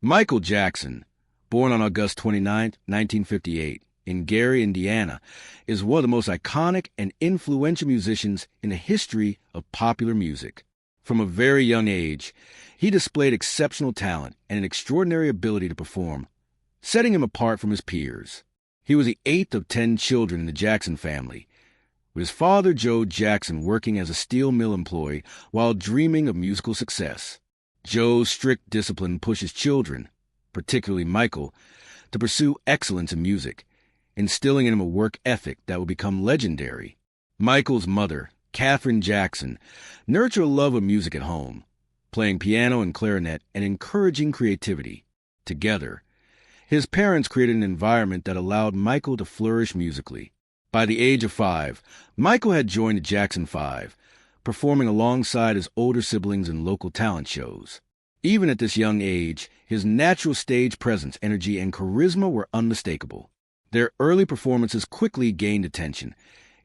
Michael Jackson, born on August 29, 1958, in Gary, Indiana, is one of the most iconic and influential musicians in the history of popular music. From a very young age, he displayed exceptional talent and an extraordinary ability to perform, setting him apart from his peers. He was the eighth of 10 children in the Jackson family, with his father, Joe Jackson, working as a steel mill employee while dreaming of musical success. Joe's strict discipline pushed his children, particularly Michael, to pursue excellence in music, instilling in him a work ethic that would become legendary. Michael's mother, Katherine Jackson, nurtured a love of music at home, playing piano and clarinet and encouraging creativity. Together, his parents created an environment that allowed Michael to flourish musically. By the age of 5, Michael had joined the Jackson 5, performing alongside his older siblings in local talent shows. Even at this young age, his natural stage presence, energy, and charisma were unmistakable. Their early performances quickly gained attention,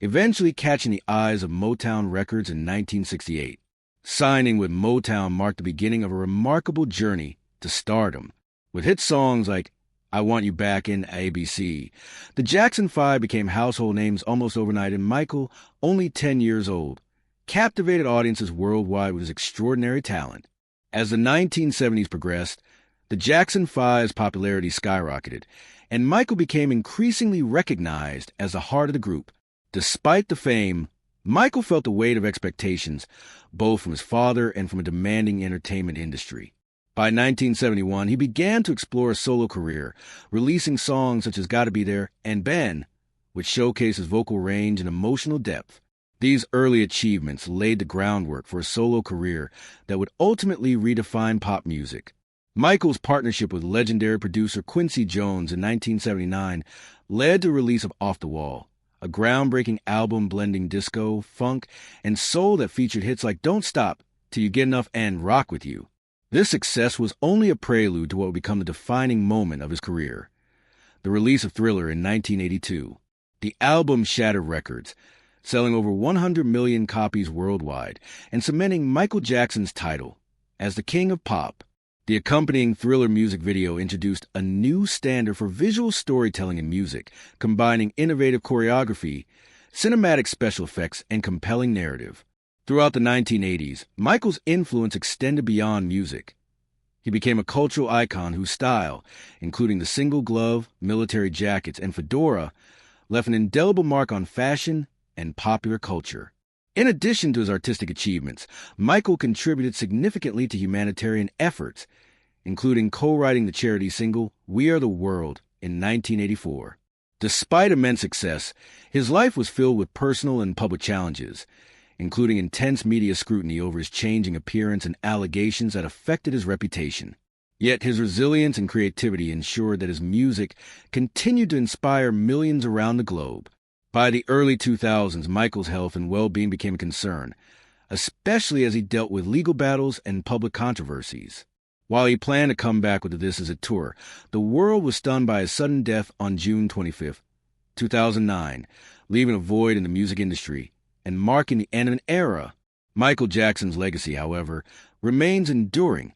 eventually catching the eyes of Motown Records in 1968. Signing with Motown marked the beginning of a remarkable journey to stardom. With hit songs like I Want You Back in ABC, the Jackson 5 became household names almost overnight, and Michael, only 10 years old, captivated audiences worldwide with his extraordinary talent. As the 1970s progressed, the Jackson 5's popularity skyrocketed, and Michael became increasingly recognized as the heart of the group. Despite the fame, Michael felt the weight of expectations, both from his father and from a demanding entertainment industry. By 1971, he began to explore a solo career, releasing songs such as Gotta Be There and Ben, which showcased his vocal range and emotional depth. These early achievements laid the groundwork for a solo career that would ultimately redefine pop music. Michael's partnership with legendary producer Quincy Jones in 1979 led to the release of Off the Wall, a groundbreaking album blending disco, funk, and soul that featured hits like Don't Stop, Till You Get Enough, and Rock With You. This success was only a prelude to what would become the defining moment of his career, the release of Thriller in 1982. The album shattered records, selling over 100 million copies worldwide and cementing Michael Jackson's title as the King of Pop. The accompanying Thriller music video introduced a new standard for visual storytelling in music, combining innovative choreography, cinematic special effects, and compelling narrative. Throughout the 1980s, Michael's influence extended beyond music. He became a cultural icon whose style, including the single glove, military jackets, and fedora, left an indelible mark on fashion and popular culture. In addition to his artistic achievements, Michael contributed significantly to humanitarian efforts, including co-writing the charity single We Are the World in 1984. Despite immense success, his life was filled with personal and public challenges, including intense media scrutiny over his changing appearance and allegations that affected his reputation. Yet his resilience and creativity ensured that his music continued to inspire millions around the globe. By the early 2000s, Michael's health and well-being became a concern, especially as he dealt with legal battles and public controversies. While he planned to come back with the This Is It tour, the world was stunned by his sudden death on June 25, 2009, leaving a void in the music industry and marking the end of an era. Michael Jackson's legacy, however, remains enduring,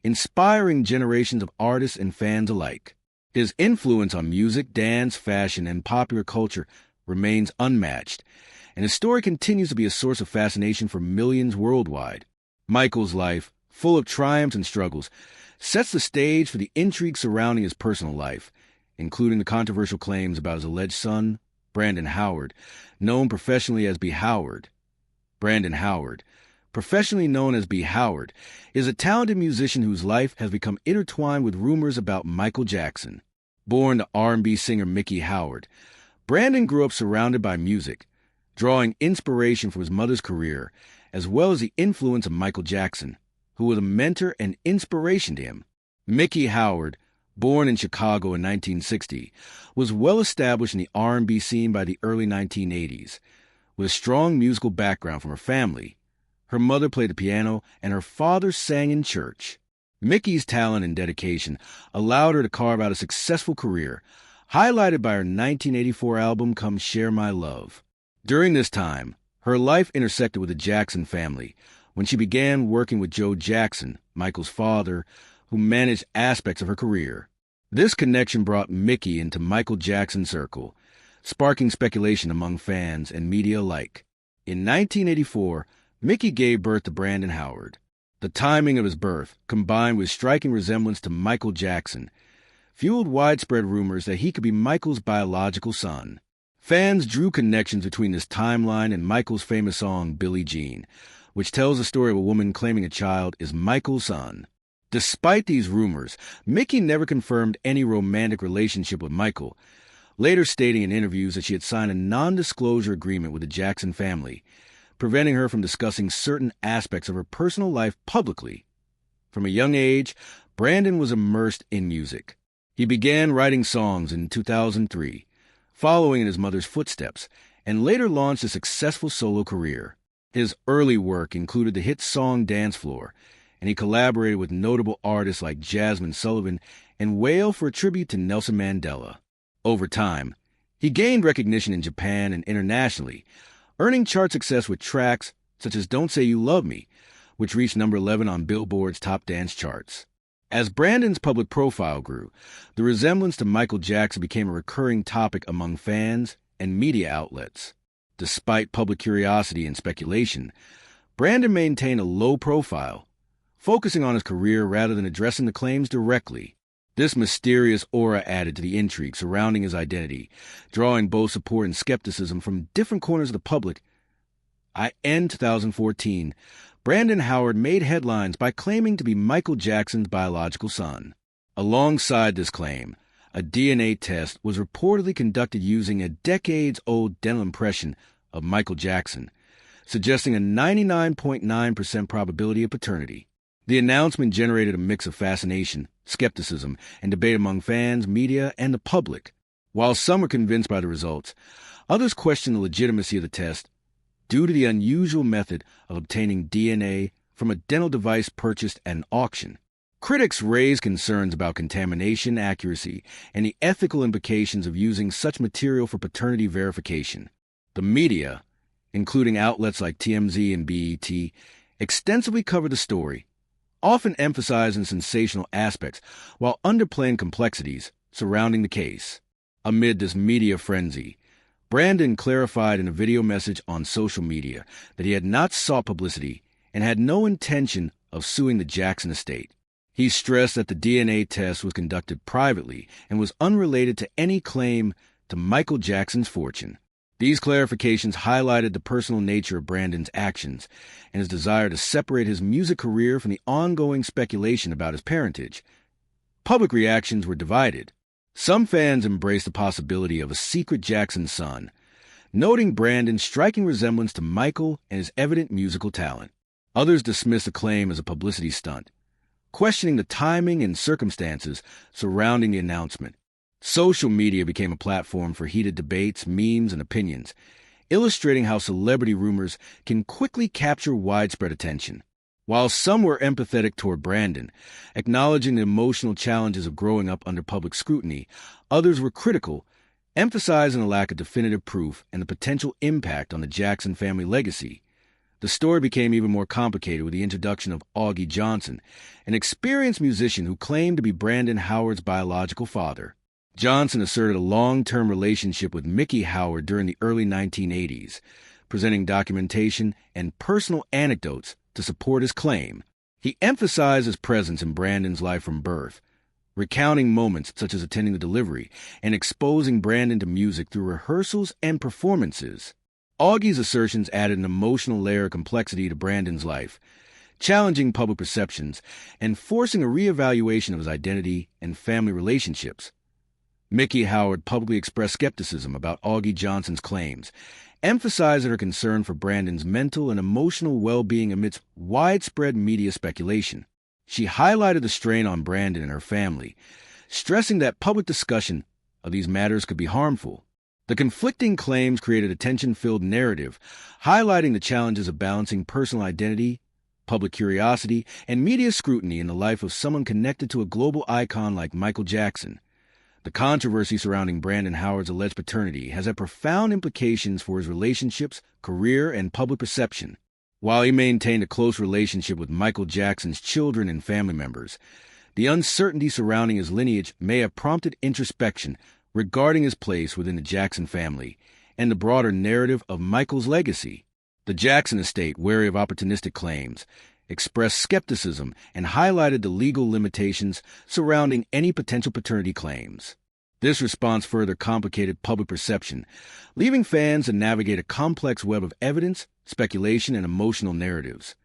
inspiring generations of artists and fans alike. His influence on music, dance, fashion, and popular culture remains unmatched, and his story continues to be a source of fascination for millions worldwide. Michael's life, full of triumphs and struggles, sets the stage for the intrigue surrounding his personal life, including the controversial claims about his alleged son, Brandon Howard, known professionally as B. Howard. Brandon Howard, professionally known as B. Howard, is a talented musician whose life has become intertwined with rumors about Michael Jackson. Born to R&B singer Mickey Howard, Brandon grew up surrounded by music, drawing inspiration from his mother's career, as well as the influence of Michael Jackson, who was a mentor and inspiration to him. Mickey Howard, born in Chicago in 1960, was well established in the R&B scene by the early 1980s. With a strong musical background from her family, her mother played the piano and her father sang in church. Mickey's talent and dedication allowed her to carve out a successful career, highlighted by her 1984 album Come Share My Love. During this time, her life intersected with the Jackson family when she began working with Joe Jackson, Michael's father, who managed aspects of her career. This connection brought Mickey into Michael Jackson's circle, sparking speculation among fans and media alike. In 1984, Mickey gave birth to Brandon Howard. The timing of his birth, combined with striking resemblance to Michael Jackson, fueled widespread rumors that he could be Michael's biological son. Fans drew connections between this timeline and Michael's famous song Billie Jean, which tells the story of a woman claiming a child is Michael's son. Despite these rumors, Mickey never confirmed any romantic relationship with Michael, later stating in interviews that she had signed a non-disclosure agreement with the Jackson family, preventing her from discussing certain aspects of her personal life publicly. From a young age, Brandon was immersed in music. He began writing songs in 2003, following in his mother's footsteps, and later launched a successful solo career. His early work included the hit song Dance Floor, and he collaborated with notable artists like Jasmine Sullivan and Wail for a tribute to Nelson Mandela. Over time, he gained recognition in Japan and internationally, earning chart success with tracks such as Don't Say You Love Me, which reached number 11 on Billboard's top dance charts. As Brandon's public profile grew, the resemblance to Michael Jackson became a recurring topic among fans and media outlets. Despite public curiosity and speculation, Brandon maintained a low profile, focusing on his career rather than addressing the claims directly. This mysterious aura added to the intrigue surrounding his identity, drawing both support and skepticism from different corners of the public. In 2014, Brandon Howard made headlines by claiming to be Michael Jackson's biological son. Alongside this claim, a DNA test was reportedly conducted using a decades-old dental impression of Michael Jackson, suggesting a 99.9% probability of paternity. The announcement generated a mix of fascination, skepticism, and debate among fans, media, and the public. While some were convinced by the results, others questioned the legitimacy of the test due to the unusual method of obtaining DNA from a dental device purchased at an auction. Critics raised concerns about contamination accuracy and the ethical implications of using such material for paternity verification. The media, including outlets like TMZ and BET, extensively covered the story, often emphasizing sensational aspects while underplaying complexities surrounding the case. Amid this media frenzy, Brandon clarified in a video message on social media that he had not sought publicity and had no intention of suing the Jackson estate. He stressed that the DNA test was conducted privately and was unrelated to any claim to Michael Jackson's fortune. These clarifications highlighted the personal nature of Brandon's actions and his desire to separate his music career from the ongoing speculation about his parentage. Public reactions were divided. Some fans embraced the possibility of a secret Jackson son, noting Brandon's striking resemblance to Michael and his evident musical talent. Others dismissed the claim as a publicity stunt, questioning the timing and circumstances surrounding the announcement. Social media became a platform for heated debates, memes, and opinions, illustrating how celebrity rumors can quickly capture widespread attention. While some were empathetic toward Brandon, acknowledging the emotional challenges of growing up under public scrutiny, others were critical, emphasizing the lack of definitive proof and the potential impact on the Jackson family legacy. The story became even more complicated with the introduction of Augie Johnson, an experienced musician who claimed to be Brandon Howard's biological father. Johnson asserted a long-term relationship with Mickey Howard during the early 1980s, presenting documentation and personal anecdotes to support his claim. He emphasized his presence in Brandon's life from birth, recounting moments such as attending the delivery and exposing Brandon to music through rehearsals and performances. Augie's assertions added an emotional layer of complexity to Brandon's life, challenging public perceptions and forcing a reevaluation of his identity and family relationships. Mickey Howard publicly expressed skepticism about Augie Johnson's claims, emphasizing her concern for Brandon's mental and emotional well-being amidst widespread media speculation. She highlighted the strain on Brandon and her family, stressing that public discussion of these matters could be harmful. The conflicting claims created a tension-filled narrative, highlighting the challenges of balancing personal identity, public curiosity, and media scrutiny in the life of someone connected to a global icon like Michael Jackson. The controversy surrounding Brandon Howard's alleged paternity has had profound implications for his relationships, career, and public perception. While he maintained a close relationship with Michael Jackson's children and family members, The uncertainty surrounding his lineage may have prompted introspection regarding his place within the Jackson family and the broader narrative of Michael's legacy. The Jackson estate, wary of opportunistic claims, expressed skepticism and highlighted the legal limitations surrounding any potential paternity claims. This response further complicated public perception, leaving fans to navigate a complex web of evidence, speculation, and emotional narratives.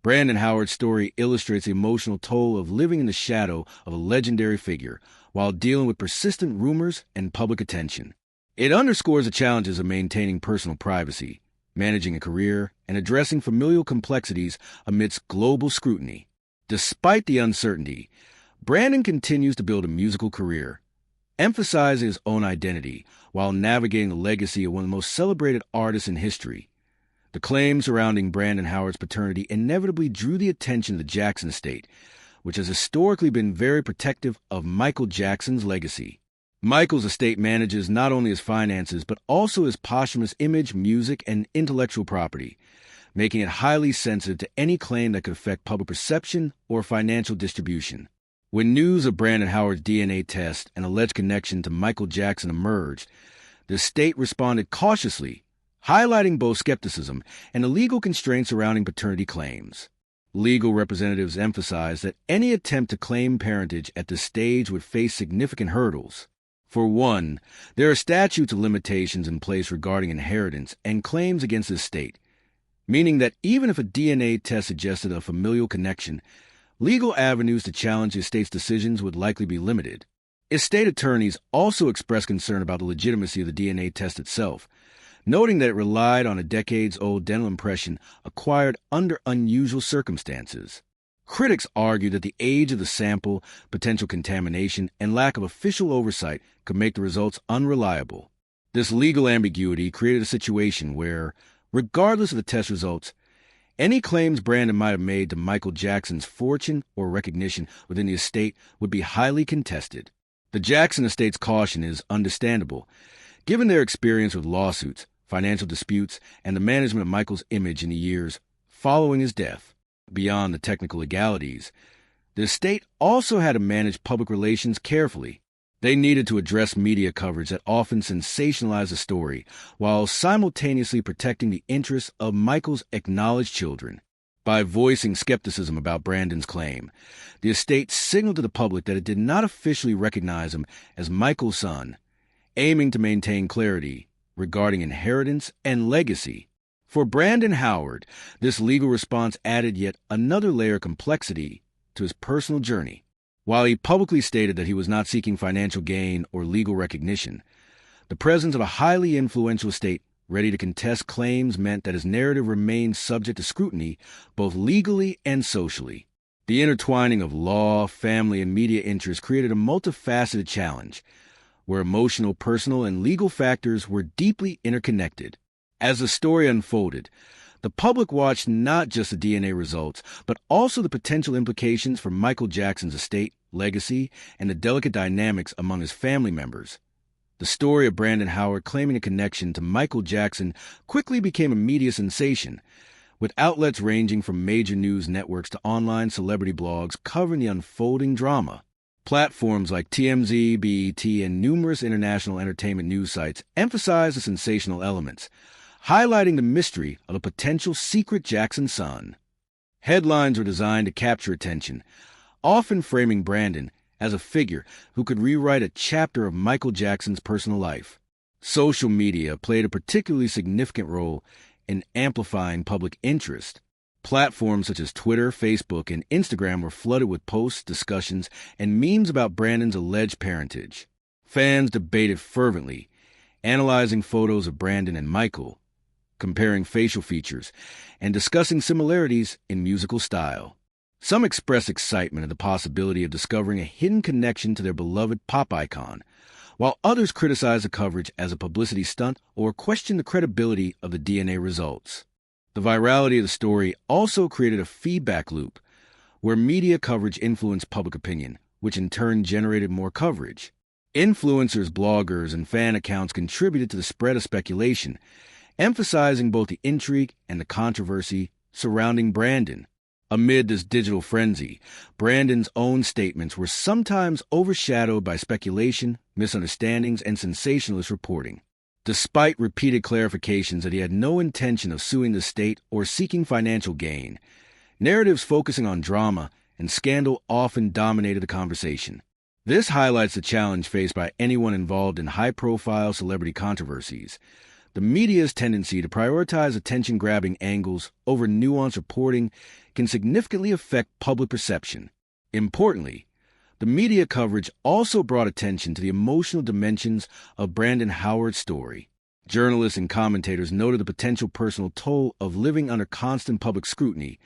Brandon Howard's story illustrates the emotional toll of living in the shadow of a legendary figure while dealing with persistent rumors and public attention. It underscores the challenges of maintaining personal privacy, managing a career, and addressing familial complexities amidst global scrutiny. Despite the uncertainty, Brandon continues to build a musical career, emphasizing his own identity while navigating the legacy of one of the most celebrated artists in history. The claims surrounding Brandon Howard's paternity inevitably drew the attention of the Jackson estate, which has historically been very protective of Michael Jackson's legacy. Michael's estate manages not only his finances, but also his posthumous image, music, and intellectual property, making it highly sensitive to any claim that could affect public perception or financial distribution. When news of Brandon Howard's DNA test and alleged connection to Michael Jackson emerged, the estate responded cautiously, highlighting both skepticism and the legal constraints surrounding paternity claims. Legal representatives emphasized that any attempt to claim parentage at this stage would face significant hurdles. For one, there are statutes of limitations in place regarding inheritance and claims against the estate, meaning that even if a DNA test suggested a familial connection, legal avenues to challenge the estate's decisions would likely be limited. Estate attorneys also expressed concern about the legitimacy of the DNA test itself, noting that it relied on a decades-old dental impression acquired under unusual circumstances. Critics argue that the age of the sample, potential contamination, and lack of official oversight could make the results unreliable. This legal ambiguity created a situation where, regardless of the test results, any claims Brandon might have made to Michael Jackson's fortune or recognition within the estate would be highly contested. The Jackson estate's caution is understandable, given their experience with lawsuits, financial disputes, and the management of Michael's image in the years following his death. Beyond the technical legalities, the estate also had to manage public relations carefully. They needed to address media coverage that often sensationalized the story, while simultaneously protecting the interests of Michael's acknowledged children. By voicing skepticism about Brandon's claim, the estate signaled to the public that it did not officially recognize him as Michael's son, aiming to maintain clarity regarding inheritance and legacy. For Brandon Howard, this legal response added yet another layer of complexity to his personal journey. While he publicly stated that he was not seeking financial gain or legal recognition, the presence of a highly influential estate ready to contest claims meant that his narrative remained subject to scrutiny both legally and socially. The intertwining of law, family, and media interests created a multifaceted challenge, where emotional, personal, and legal factors were deeply interconnected. As the story unfolded, the public watched not just the DNA results, but also the potential implications for Michael Jackson's estate, legacy, and the delicate dynamics among his family members. The story of Brandon Howard claiming a connection to Michael Jackson quickly became a media sensation, with outlets ranging from major news networks to online celebrity blogs covering the unfolding drama. Platforms like TMZ, BET, and numerous international entertainment news sites emphasized the sensational elements, highlighting the mystery of a potential secret Jackson son. Headlines were designed to capture attention, often framing Brandon as a figure who could rewrite a chapter of Michael Jackson's personal life. Social media played a particularly significant role in amplifying public interest. Platforms such as Twitter, Facebook, and Instagram were flooded with posts, discussions, and memes about Brandon's alleged parentage. Fans debated fervently, analyzing photos of Brandon and Michael, comparing facial features, and discussing similarities in musical style. Some expressed excitement at the possibility of discovering a hidden connection to their beloved pop icon, while others criticized the coverage as a publicity stunt or questioned the credibility of the DNA results. The virality of the story also created a feedback loop, where media coverage influenced public opinion, which in turn generated more coverage. Influencers, bloggers, and fan accounts contributed to the spread of speculation, emphasizing both the intrigue and the controversy surrounding Brandon. Amid this digital frenzy, Brandon's own statements were sometimes overshadowed by speculation, misunderstandings, and sensationalist reporting. Despite repeated clarifications that he had no intention of suing the state or seeking financial gain, narratives focusing on drama and scandal often dominated the conversation. This highlights the challenge faced by anyone involved in high-profile celebrity controversies. The media's tendency to prioritize attention-grabbing angles over nuanced reporting can significantly affect public perception. Importantly, the media coverage also brought attention to the emotional dimensions of Brandon Howard's story. Journalists and commentators noted the potential personal toll of living under constant public scrutiny,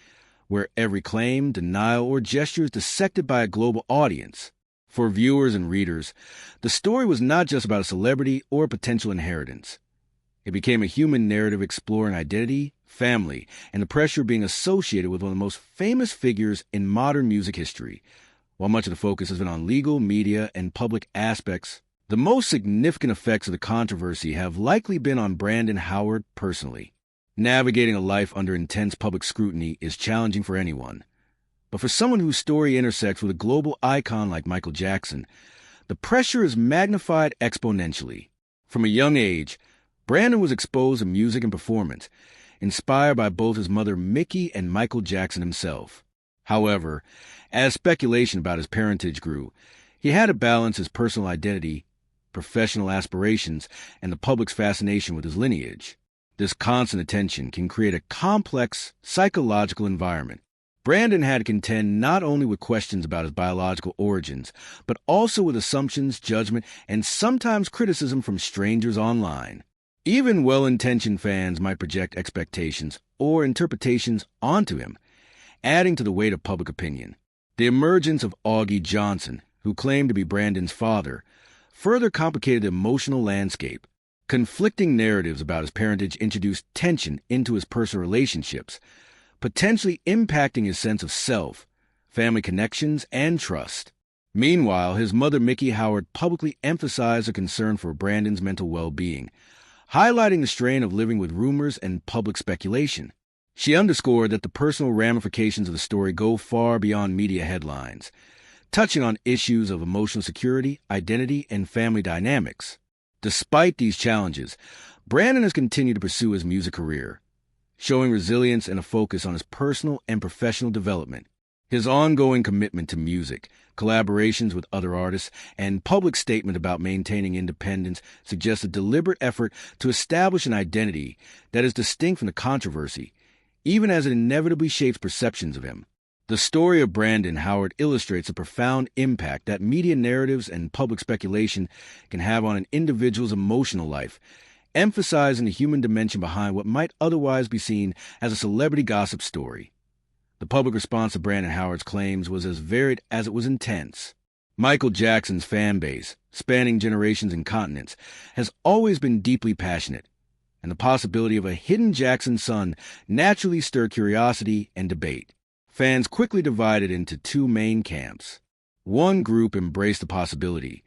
where every claim, denial, or gesture is dissected by a global audience. For viewers and readers, the story was not just about a celebrity or a potential inheritance. It became a human narrative exploring identity, family, and the pressure being associated with one of the most famous figures in modern music history. While much of the focus has been on legal, media, and public aspects, the most significant effects of the controversy have likely been on Brandon Howard personally. Navigating a life under intense public scrutiny is challenging for anyone. But for someone whose story intersects with a global icon like Michael Jackson, the pressure is magnified exponentially. From a young age, Brandon was exposed to music and performance, inspired by both his mother Mickey and Michael Jackson himself. However, as speculation about his parentage grew, he had to balance his personal identity, professional aspirations, and the public's fascination with his lineage. This constant attention can create a complex psychological environment. Brandon had to contend not only with questions about his biological origins, but also with assumptions, judgment, and sometimes criticism from strangers online. Even well-intentioned fans might project expectations or interpretations onto him, adding to the weight of public opinion. The emergence of Augie Johnson, who claimed to be Brandon's father, further complicated the emotional landscape. Conflicting narratives about his parentage introduced tension into his personal relationships, potentially impacting his sense of self, family connections, and trust. Meanwhile, his mother Mickey Howard publicly emphasized a concern for Brandon's mental well-being, highlighting the strain of living with rumors and public speculation. She underscored that the personal ramifications of the story go far beyond media headlines, touching on issues of emotional security, identity, and family dynamics. Despite these challenges, Brandon has continued to pursue his music career, showing resilience and a focus on his personal and professional development. His ongoing commitment to music, collaborations with other artists, and public statement about maintaining independence suggest a deliberate effort to establish an identity that is distinct from the controversy, even as it inevitably shapes perceptions of him. The story of Brandon Howard illustrates the profound impact that media narratives and public speculation can have on an individual's emotional life, emphasizing the human dimension behind what might otherwise be seen as a celebrity gossip story. The public response to Brandon Howard's claims was as varied as it was intense. Michael Jackson's fan base, spanning generations and continents, has always been deeply passionate, and the possibility of a hidden Jackson son naturally stirred curiosity and debate. Fans quickly divided into two main camps. One group embraced the possibility,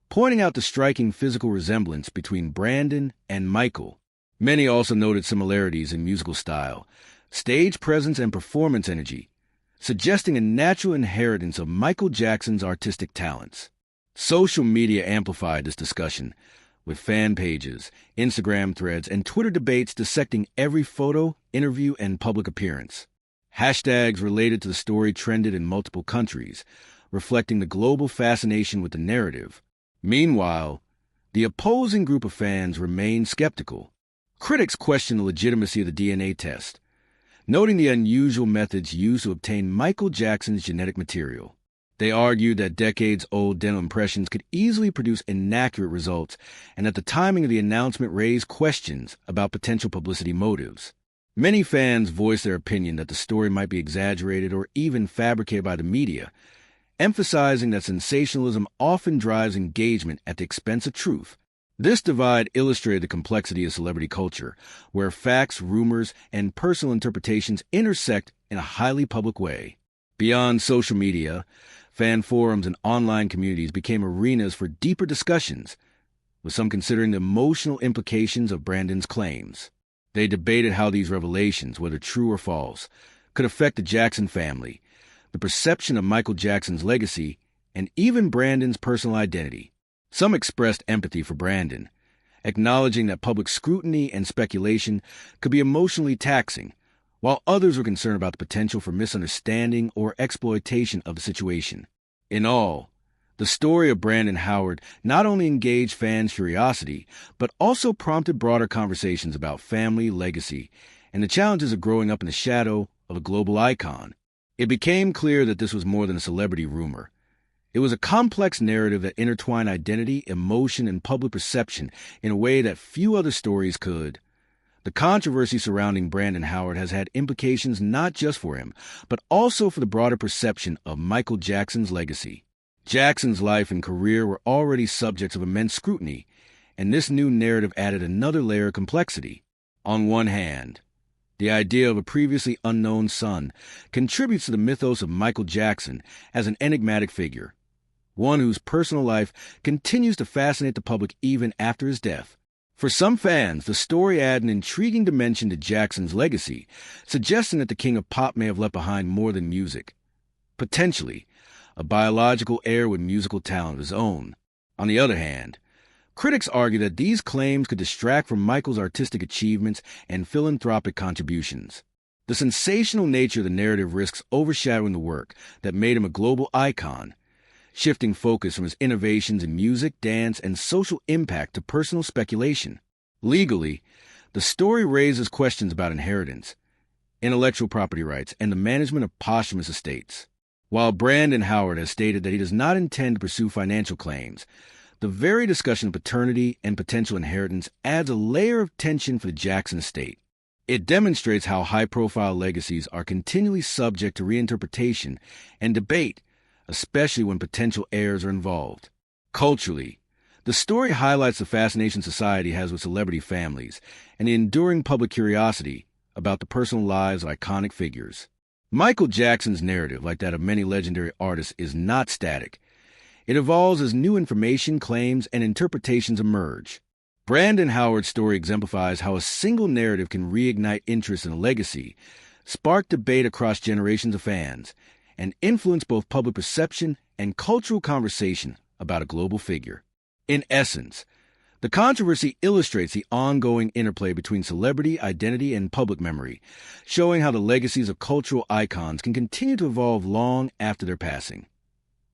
pointing out the striking physical resemblance between Brandon and Michael. Many also noted similarities in musical style, stage presence, and performance energy, suggesting a natural inheritance of Michael Jackson's artistic talents. Social media amplified this discussion, with fan pages, Instagram threads, and Twitter debates dissecting every photo, interview, and public appearance. Hashtags related to the story trended in multiple countries, reflecting the global fascination with the narrative. Meanwhile, the opposing group of fans remained skeptical. Critics questioned the legitimacy of the DNA test, noting the unusual methods used to obtain Michael Jackson's genetic material. They argued that decades-old dental impressions could easily produce inaccurate results, and that the timing of the announcement raised questions about potential publicity motives. Many fans voiced their opinion that the story might be exaggerated or even fabricated by the media, emphasizing that sensationalism often drives engagement at the expense of truth. This divide illustrated the complexity of celebrity culture, where facts, rumors, and personal interpretations intersect in a highly public way. Beyond social media, fan forums and online communities became arenas for deeper discussions, with some considering the emotional implications of Brandon's claims. They debated how these revelations, whether true or false, could affect the Jackson family, the perception of Michael Jackson's legacy, and even Brandon's personal identity. Some expressed empathy for Brandon, acknowledging that public scrutiny and speculation could be emotionally taxing, while others were concerned about the potential for misunderstanding or exploitation of the situation. In all, the story of Brandon Howard not only engaged fans' curiosity, but also prompted broader conversations about family, legacy, and the challenges of growing up in the shadow of a global icon. It became clear that this was more than a celebrity rumor. It was a complex narrative that intertwined identity, emotion, and public perception in a way that few other stories could. The controversy surrounding Brandon Howard has had implications not just for him, but also for the broader perception of Michael Jackson's legacy. Jackson's life and career were already subjects of immense scrutiny, and this new narrative added another layer of complexity. On one hand, the idea of a previously unknown son contributes to the mythos of Michael Jackson as an enigmatic figure, one whose personal life continues to fascinate the public even after his death. For some fans, the story adds an intriguing dimension to Jackson's legacy, suggesting that the king of pop may have left behind more than music. Potentially, a biological heir with musical talent of his own. On the other hand, critics argue that these claims could distract from Michael's artistic achievements and philanthropic contributions. The sensational nature of the narrative risks overshadowing the work that made him a global icon, shifting focus from his innovations in music, dance, and social impact to personal speculation. Legally, the story raises questions about inheritance, intellectual property rights, and the management of posthumous estates. While Brandon Howard has stated that he does not intend to pursue financial claims, the very discussion of paternity and potential inheritance adds a layer of tension for the Jackson estate. It demonstrates how high-profile legacies are continually subject to reinterpretation and debate, especially when potential heirs are involved. Culturally, the story highlights the fascination society has with celebrity families and the enduring public curiosity about the personal lives of iconic figures. Michael Jackson's narrative, like that of many legendary artists, is not static. It evolves as new information, claims, and interpretations emerge. Brandon Howard's story exemplifies how a single narrative can reignite interest in a legacy, spark debate across generations of fans, and influence both public perception and cultural conversation about a global figure. In essence, the controversy illustrates the ongoing interplay between celebrity, identity, and public memory, showing how the legacies of cultural icons can continue to evolve long after their passing.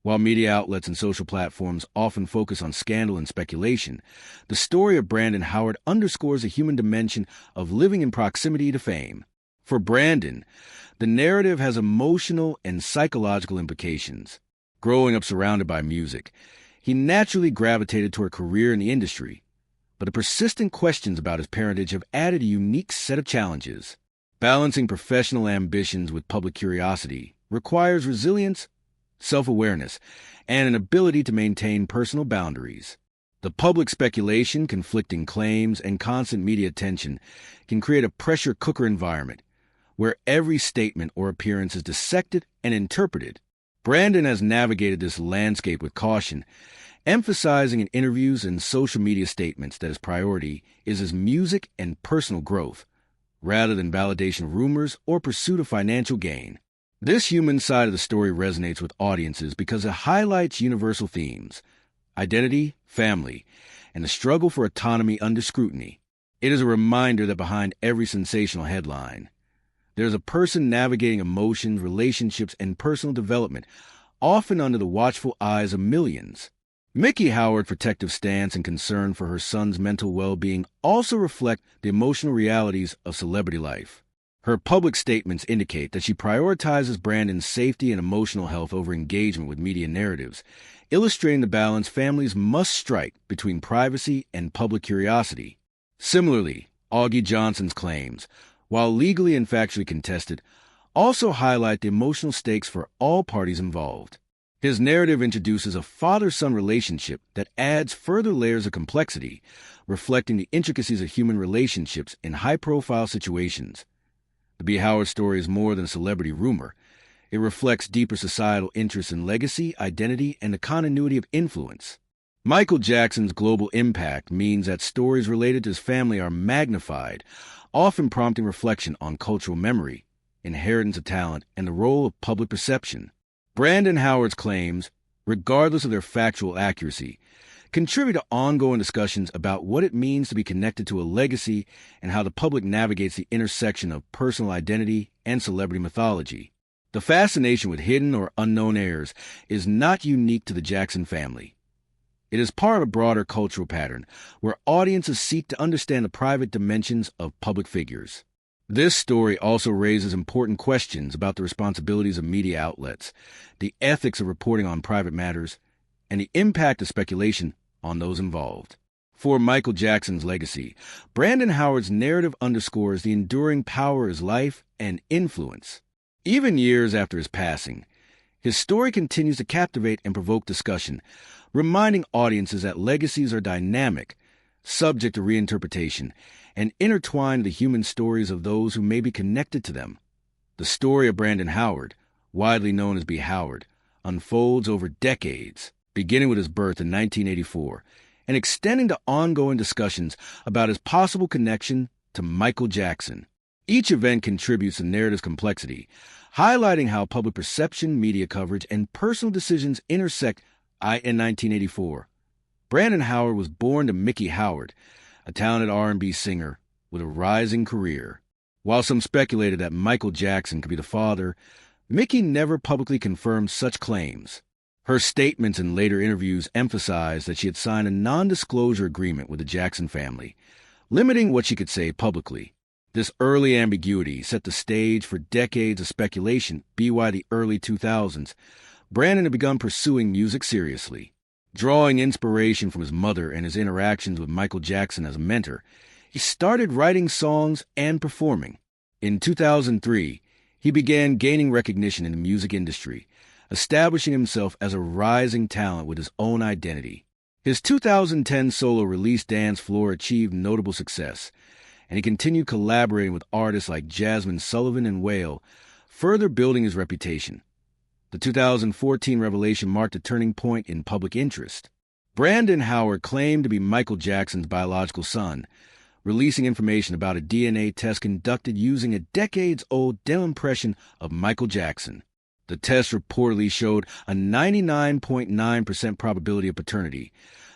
While media outlets and social platforms often focus on scandal and speculation, the story of Brandon Howard underscores the human dimension of living in proximity to fame. For Brandon, the narrative has emotional and psychological implications. Growing up surrounded by music, he naturally gravitated toward a career in the industry, but the persistent questions about his parentage have added a unique set of challenges. Balancing professional ambitions with public curiosity requires resilience, self-awareness, and an ability to maintain personal boundaries. The public speculation, conflicting claims, and constant media attention can create a pressure cooker environment where every statement or appearance is dissected and interpreted. Brandon has navigated this landscape with caution, emphasizing in interviews and social media statements that his priority is his music and personal growth, rather than validation of rumors or pursuit of financial gain. This human side of the story resonates with audiences because it highlights universal themes: identity, family, and the struggle for autonomy under scrutiny. It is a reminder that behind every sensational headline, there's a person navigating emotions, relationships, and personal development, often under the watchful eyes of millions. Miki Howard's protective stance and concern for her son's mental well-being also reflect the emotional realities of celebrity life. Her public statements indicate that she prioritizes Brandon's safety and emotional health over engagement with media narratives, illustrating the balance families must strike between privacy and public curiosity. Similarly, Augie Johnson's claims, while legally and factually contested, also highlight the emotional stakes for all parties involved. His narrative introduces a father-son relationship that adds further layers of complexity, reflecting the intricacies of human relationships in high-profile situations. The B. Howard story is more than a celebrity rumor. It reflects deeper societal interests in legacy, identity, and the continuity of influence. Michael Jackson's global impact means that stories related to his family are magnified, often prompting reflection on cultural memory, inheritance of talent, and the role of public perception. Brandon Howard's claims, regardless of their factual accuracy, contribute to ongoing discussions about what it means to be connected to a legacy and how the public navigates the intersection of personal identity and celebrity mythology. The fascination with hidden or unknown heirs is not unique to the Jackson family. It is part of a broader cultural pattern where audiences seek to understand the private dimensions of public figures. This story also raises important questions about the responsibilities of media outlets, the ethics of reporting on private matters, and the impact of speculation on those involved. For Michael Jackson's legacy, Brandon Howard's narrative underscores the enduring power of his life and influence. Even years after his passing, his story continues to captivate and provoke discussion, reminding audiences that legacies are dynamic, subject to reinterpretation, and intertwined with the human stories of those who may be connected to them. The story of Brandon Howard, widely known as B. Howard, unfolds over decades, beginning with his birth in 1984 and extending to ongoing discussions about his possible connection to Michael Jackson. Each event contributes to narrative's complexity, highlighting how public perception, media coverage, and personal decisions intersect. In 1984, Brandon Howard was born to Mickey Howard, a talented R&B singer with a rising career. While some speculated that Michael Jackson could be the father, Mickey never publicly confirmed such claims. Her statements in later interviews emphasized that she had signed a non-disclosure agreement with the Jackson family, limiting what she could say publicly. This early ambiguity set the stage for decades of speculation. By the early 2000s, Brandon had begun pursuing music seriously. Drawing inspiration from his mother and his interactions with Michael Jackson as a mentor, he started writing songs and performing. In 2003, he began gaining recognition in the music industry, establishing himself as a rising talent with his own identity. His 2010 solo release Dance Floor achieved notable success, and he continued collaborating with artists like Jasmine Sullivan and Whale, further building his reputation. The 2014 revelation marked a turning point in public interest. Brandon Howard claimed to be Michael Jackson's biological son, releasing information about a DNA test conducted using a decades-old dental impression of Michael Jackson. The test reportedly showed a 99.9% probability of paternity,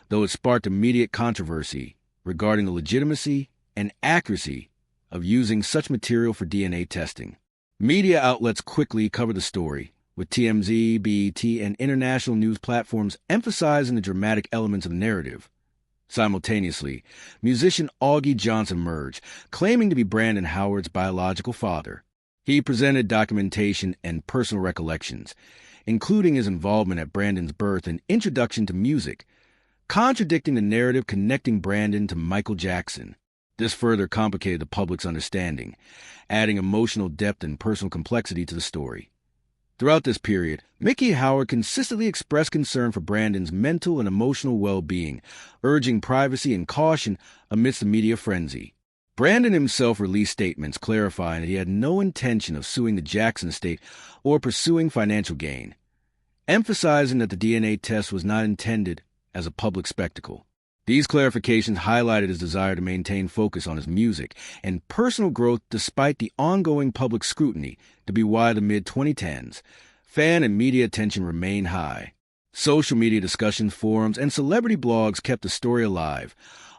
though it sparked immediate controversy regarding the legitimacy and accuracy of using such material for DNA testing. Media outlets quickly covered the story, with TMZ, BET, and international news platforms emphasizing the dramatic elements of the narrative. Simultaneously, musician Augie Johnson emerged, claiming to be Brandon Howard's biological father. He presented documentation and personal recollections, including his involvement at Brandon's birth and introduction to music, contradicting the narrative connecting Brandon to Michael Jackson. This further complicated the public's understanding, adding emotional depth and personal complexity to the story. Throughout this period, Mickey Howard consistently expressed concern for Brandon's mental and emotional well-being, urging privacy and caution amidst the media frenzy. Brandon himself released statements clarifying that he had no intention of suing the Jackson estate or pursuing financial gain, emphasizing that the DNA test was not intended as a public spectacle. These clarifications highlighted his desire to maintain focus on his music and personal growth despite the ongoing public scrutiny. To be why the mid-2010s, fan and media attention remained high. Social media discussions, forums, and celebrity blogs kept the story alive,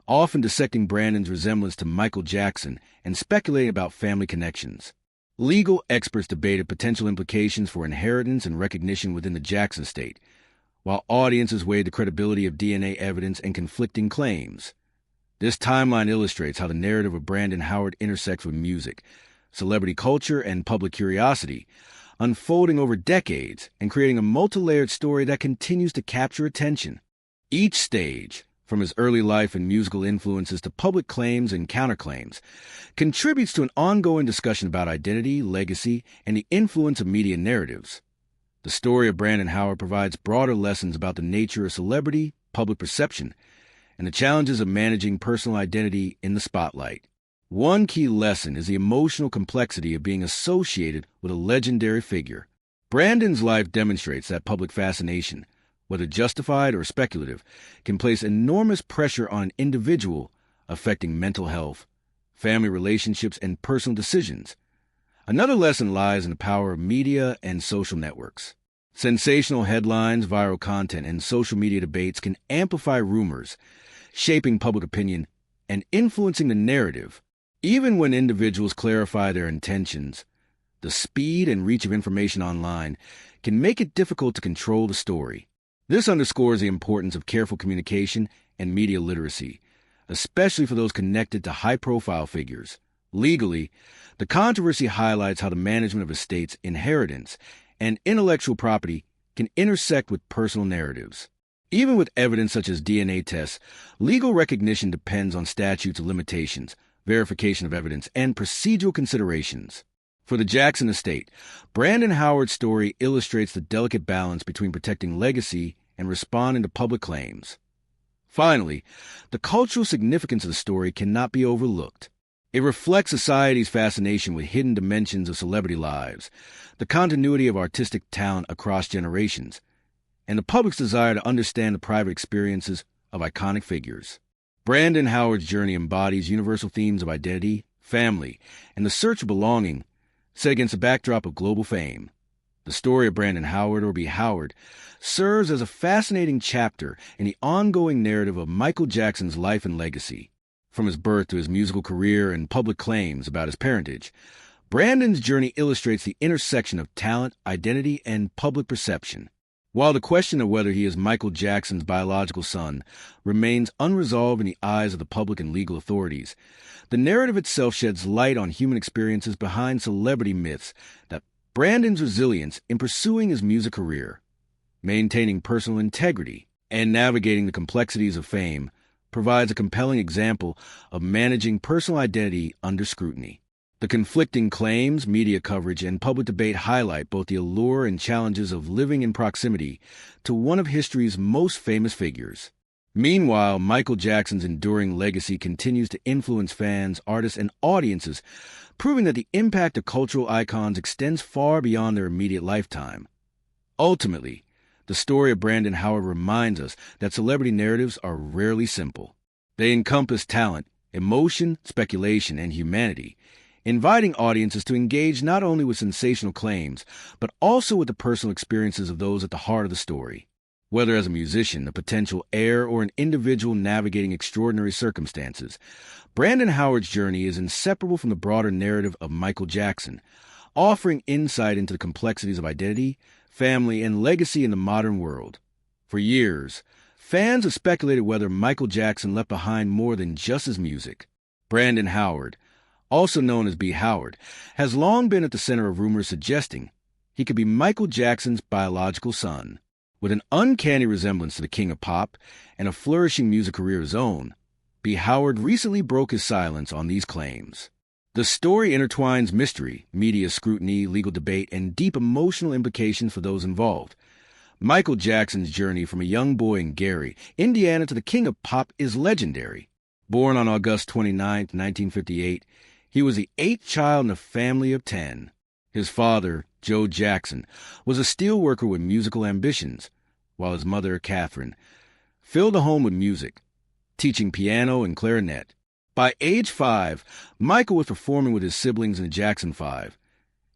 often dissecting Brandon's resemblance to Michael Jackson and speculating about family connections. Legal experts debated potential implications for inheritance and recognition within the Jackson estate, while audiences weighed the credibility of DNA evidence and conflicting claims. This timeline illustrates how the narrative of Brandon Howard intersects with music, celebrity culture, and public curiosity, unfolding over decades and creating a multi-layered story that continues to capture attention. Each stage, from his early life and musical influences to public claims and counterclaims, contributes to an ongoing discussion about identity, legacy, and the influence of media narratives. The story of Brandon Howard provides broader lessons about the nature of celebrity, public perception, and the challenges of managing personal identity in the spotlight. One key lesson is the emotional complexity of being associated with a legendary figure. Brandon's life demonstrates that public fascination, whether justified or speculative, can place enormous pressure on an individual, affecting mental health, family relationships, and personal decisions. Another lesson lies in the power of media and social networks. Sensational headlines, viral content, and social media debates can amplify rumors, shaping public opinion and influencing the narrative. Even when individuals clarify their intentions, the speed and reach of information online can make it difficult to control the story. This underscores the importance of careful communication and media literacy, especially for those connected to high-profile figures. Legally, the controversy highlights how the management of estates, inheritance, and intellectual property can intersect with personal narratives. Even with evidence such as DNA tests, legal recognition depends on statutes of limitations, verification of evidence, and procedural considerations. For the Jackson estate, Brandon Howard's story illustrates the delicate balance between protecting legacy and responding to public claims. Finally, the cultural significance of the story cannot be overlooked. It reflects society's fascination with hidden dimensions of celebrity lives, the continuity of artistic talent across generations, and the public's desire to understand the private experiences of iconic figures. Brandon Howard's journey embodies universal themes of identity, family, and the search for belonging, set against a backdrop of global fame. The story of Brandon Howard, or B. Howard, serves as a fascinating chapter in the ongoing narrative of Michael Jackson's life and legacy. From his birth to his musical career and public claims about his parentage, Brandon's journey illustrates the intersection of talent, identity, and public perception. While the question of whether he is Michael Jackson's biological son remains unresolved in the eyes of the public and legal authorities, the narrative itself sheds light on human experiences behind celebrity myths that Brandon's resilience in pursuing his music career, maintaining personal integrity, and navigating the complexities of fame provides a compelling example of managing personal identity under scrutiny. The conflicting claims, media coverage, and public debate highlight both the allure and challenges of living in proximity to one of history's most famous figures. Meanwhile, Michael Jackson's enduring legacy continues to influence fans, artists, and audiences, proving that the impact of cultural icons extends far beyond their immediate lifetime. Ultimately, the story of Brandon Howard reminds us that celebrity narratives are rarely simple. They encompass talent, emotion, speculation, and humanity, inviting audiences to engage not only with sensational claims, but also with the personal experiences of those at the heart of the story. Whether as a musician, a potential heir, or an individual navigating extraordinary circumstances, Brandon Howard's journey is inseparable from the broader narrative of Michael Jackson, offering insight into the complexities of identity, family, and legacy in the modern world. For years, fans have speculated whether Michael Jackson left behind more than just his music. Brandon Howard, also known as B. Howard, has long been at the center of rumors suggesting he could be Michael Jackson's biological son. With an uncanny resemblance to the king of pop and a flourishing music career of his own, B. Howard recently broke his silence on these claims. The story intertwines mystery, media scrutiny, legal debate, and deep emotional implications for those involved. Michael Jackson's journey from a young boy in Gary, Indiana, to the king of pop is legendary. Born on August 29, 1958, he was the eighth child in a family of 10. His father, Joe Jackson, was a steelworker with musical ambitions, while his mother, Catherine, filled the home with music, teaching piano and clarinet. By age 5, Michael was performing with his siblings in the Jackson 5,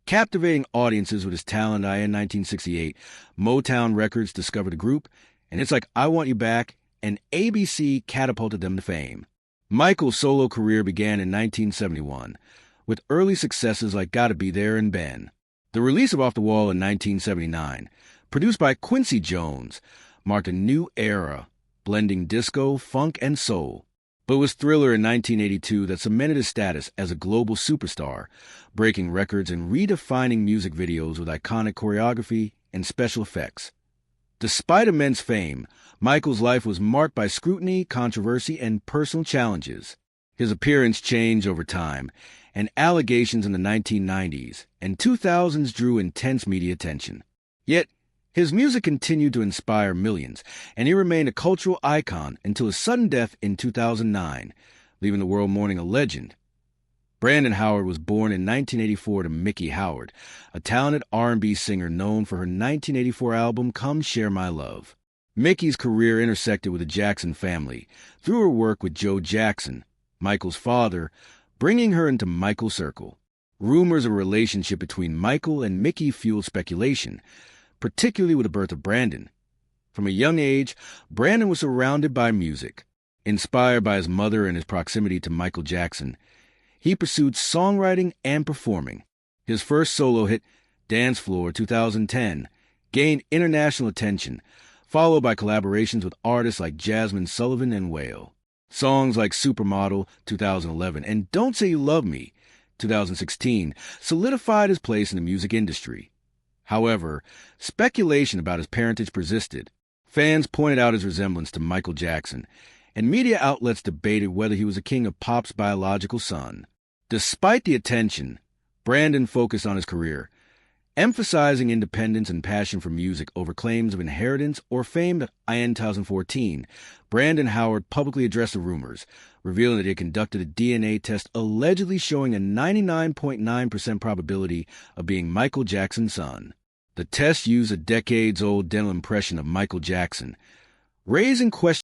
captivating audiences with his talent. In 1968, Motown Records discovered the group, and hits like I Want You Back and ABC catapulted them to fame. Michael's solo career began in 1971, with early successes like Gotta Be There and Ben. The release of Off the Wall in 1979, produced by Quincy Jones, marked a new era, blending disco, funk, and soul. But it was Thriller in 1982 that cemented his status as a global superstar, breaking records and redefining music videos with iconic choreography and special effects. Despite immense fame, Michael's life was marked by scrutiny, controversy, and personal challenges. His appearance changed over time, and allegations in the 1990s and 2000s drew intense media attention. Yet, his music continued to inspire millions, and he remained a cultural icon until his sudden death in 2009, leaving the world mourning a legend. Brandon Howard was born in 1984 to Mickey Howard, a talented R&B singer known for her 1984 album Come Share My Love. Mickey's career intersected with the Jackson family through her work with Joe Jackson, Michael's father, bringing her into Michael's circle. Rumors of a relationship between Michael and Mickey fueled speculation, particularly with the birth of Brandon. From a young age, Brandon was surrounded by music. Inspired by his mother and his proximity to Michael Jackson, he pursued songwriting and performing. His first solo hit, Dance Floor 2010, gained international attention, followed by collaborations with artists like Jasmine Sullivan and Whale. Songs like Supermodel 2011 and Don't Say You Love Me 2016 solidified his place in the music industry. However, speculation about his parentage persisted. Fans pointed out his resemblance to Michael Jackson, and media outlets debated whether he was a king of pop's biological son. Despite the attention, Brandon focused on his career, emphasizing independence and passion for music over claims of inheritance or fame. In 2014, Brandon Howard publicly addressed the rumors, revealing that he had conducted a DNA test allegedly showing a 99.9% probability of being Michael Jackson's son. The test used a decades-old dental impression of Michael Jackson, raising questions